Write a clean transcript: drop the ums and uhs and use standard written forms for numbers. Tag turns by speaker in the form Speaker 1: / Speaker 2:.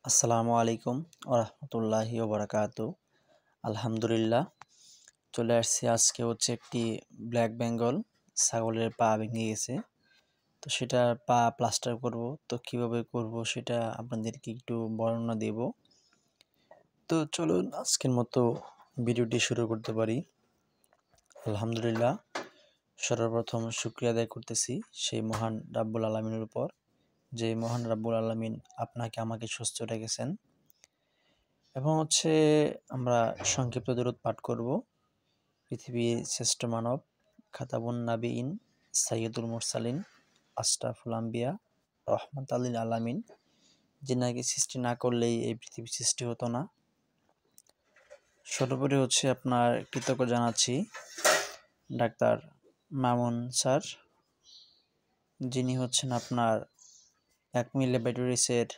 Speaker 1: আসসালামু আলাইকুম ওরহমতুল্লাহি ওবরাকাতু। আলহামদুলিল্লাহ, চলে আসছি। আজকে হচ্ছে একটি ব্ল্যাক বেঙ্গল ছাগলের পা ভেঙে গেছে, তো সেটা পা প্লাস্টার করব। তো কিভাবে করব সেটা আপনাদেরকে একটু বর্ণনা দেব। তো চলুন আজকের মতো ভিডিওটি শুরু করতে পারি। আলহামদুলিল্লাহ, সর্বপ্রথম শুকরিয়া আদায় করতেছি সেই মহান রাব্বুল আলামিনের উপর, যে মহান রাব্বুল আলামিন আপনাকে আমাকে সুস্থ রেখেছেন। এবং হচ্ছে আমরা সংক্ষিপ্ত দরুদ পাঠ করব। পৃথিবীর শ্রেষ্ঠ মানব খাতাবুন নাবিয়িন সাইয়্যিদুল মুরসালিন আশরাফুল আম্বিয়া রহমাতাল লিল আলামিন, যিনাকে সৃষ্টি না করলেই এই পৃথিবী সৃষ্টি হতো না। সর্বোপরি হচ্ছে আপনার কৃতজ্ঞ জানাচ্ছি ডাক্তার মামুন স্যার, যিনি হচ্ছেন আপনার অ্যাকমি ল্যাবরেটরিজের